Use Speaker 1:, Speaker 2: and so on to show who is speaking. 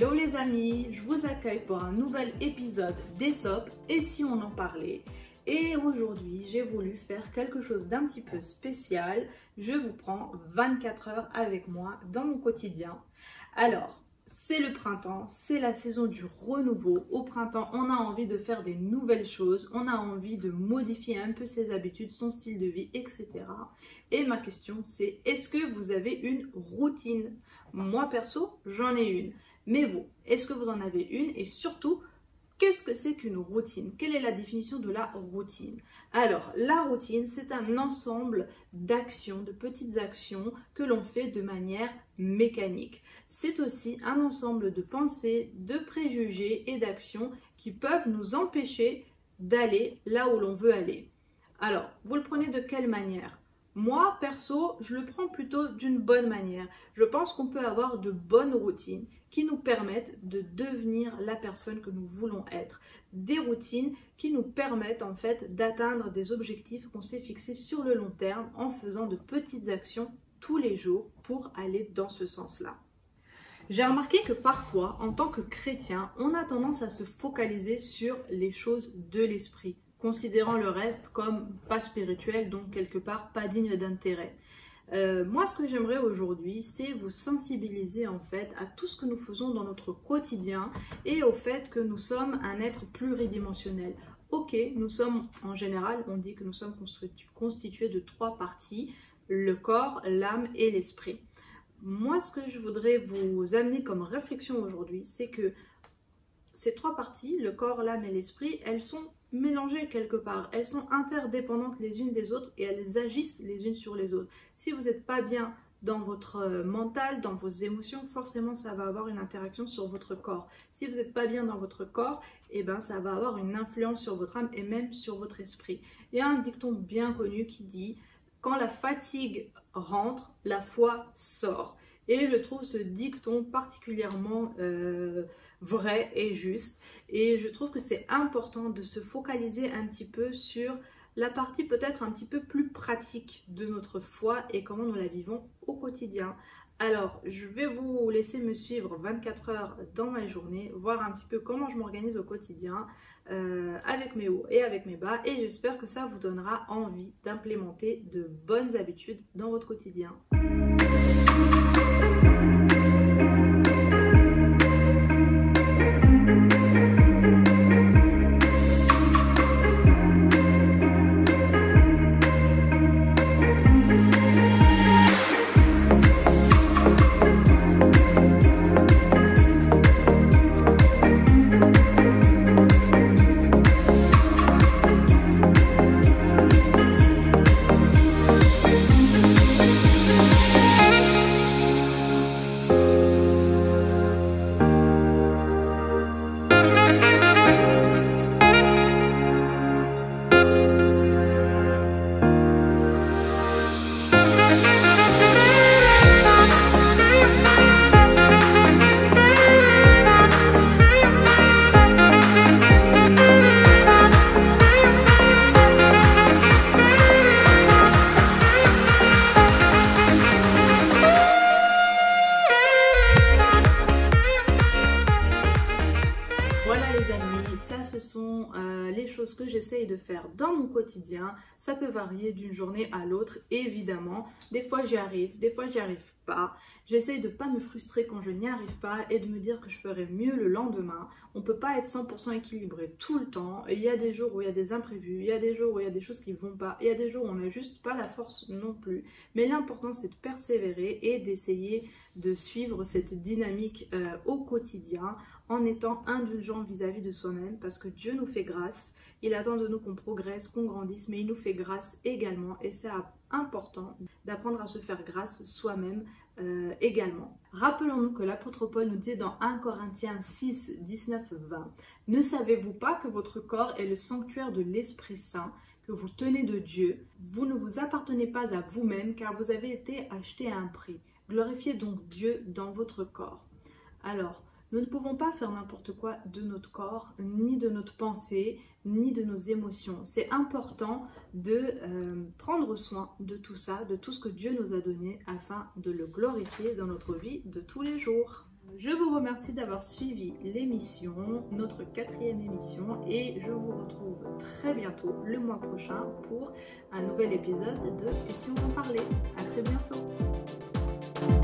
Speaker 1: Hello les amis, je vous accueille pour un nouvel épisode d'Aesop et si on en parlait. Et aujourd'hui, j'ai voulu faire quelque chose d'un petit peu spécial. Je vous prends 24 heures avec moi dans mon quotidien. Alors, c'est le printemps, c'est la saison du renouveau. Au printemps, on a envie de faire des nouvelles choses, on a envie de modifier un peu ses habitudes, son style de vie, etc. Et ma question c'est, est-ce que vous avez une routine? Moi perso, j'en ai une. Mais vous, est-ce que vous en avez une? Et surtout, qu'est-ce que c'est qu'une routine? Quelle est la définition de la routine? Alors, la routine, c'est un ensemble d'actions, de petites actions que l'on fait de manière mécanique. C'est aussi un ensemble de pensées, de préjugés et d'actions qui peuvent nous empêcher d'aller là où l'on veut aller. Alors, vous le prenez de quelle manière? Moi, perso, je le prends plutôt d'une bonne manière. Je pense qu'on peut avoir de bonnes routines qui nous permettent de devenir la personne que nous voulons être. Des routines qui nous permettent en fait d'atteindre des objectifs qu'on s'est fixés sur le long terme en faisant de petites actions tous les jours pour aller dans ce sens-là. J'ai remarqué que parfois, en tant que chrétien, on a tendance à se focaliser sur les choses de l'esprit, considérant le reste comme pas spirituel, donc quelque part pas digne d'intérêt. Moi, ce que j'aimerais aujourd'hui, c'est vous sensibiliser en fait à tout ce que nous faisons dans notre quotidien et au fait que nous sommes un être pluridimensionnel. Ok, nous sommes en général, on dit que nous sommes constitués de 3 parties, le corps, l'âme et l'esprit. Moi, ce que je voudrais vous amener comme réflexion aujourd'hui, c'est que ces 3 parties, le corps, l'âme et l'esprit, elles sont mélangées quelque part. Elles sont interdépendantes les unes des autres et elles agissent les unes sur les autres. Si vous n'êtes pas bien dans votre mental, dans vos émotions, forcément ça va avoir une interaction sur votre corps. Si vous n'êtes pas bien dans votre corps, eh ben, ça va avoir une influence sur votre âme et même sur votre esprit. Il y a un dicton bien connu qui dit « Quand la fatigue rentre, la foi sort ». Et je trouve ce dicton particulièrement vrai et juste. Et je trouve que c'est important de se focaliser un petit peu sur la partie peut-être un petit peu plus pratique de notre foi et comment nous la vivons au quotidien. Alors, je vais vous laisser me suivre 24 heures dans ma journée, voir un petit peu comment je m'organise au quotidien avec mes hauts et avec mes bas. Et j'espère que ça vous donnera envie d'implémenter de bonnes habitudes dans votre quotidien. Voilà les amis, ça ce sont les choses que j'essaye de faire dans mon quotidien. Ça peut varier d'une journée à l'autre, évidemment. Des fois j'y arrive, des fois j'y arrive pas. J'essaye de ne pas me frustrer quand je n'y arrive pas et de me dire que je ferai mieux le lendemain. On ne peut pas être 100% équilibré tout le temps. Il y a des jours où il y a des imprévus, il y a des jours où il y a des choses qui ne vont pas, il y a des jours où on n'a juste pas la force non plus. Mais l'important c'est de persévérer et d'essayer de suivre cette dynamique au quotidien en étant indulgent vis-à-vis de soi-même parce que Dieu nous fait grâce, il attend de nous qu'on progresse, qu'on grandisse, mais il nous fait grâce également et c'est important d'apprendre à se faire grâce soi-même également. Rappelons-nous que l'apôtre Paul nous dit dans 1 Corinthiens 6, 19, 20 « Ne savez-vous pas que votre corps est le sanctuaire de l'Esprit Saint, que vous tenez de Dieu? Vous ne vous appartenez pas à vous-même car vous avez été achetés à un prix. Glorifiez donc Dieu dans votre corps. » Alors, nous ne pouvons pas faire n'importe quoi de notre corps, ni de notre pensée, ni de nos émotions. C'est important de prendre soin de tout ça, de tout ce que Dieu nous a donné afin de le glorifier dans notre vie de tous les jours. Je vous remercie d'avoir suivi l'émission, notre 4e émission, et je vous retrouve très bientôt, le mois prochain, pour un nouvel épisode de Et si on en parlait. À très bientôt.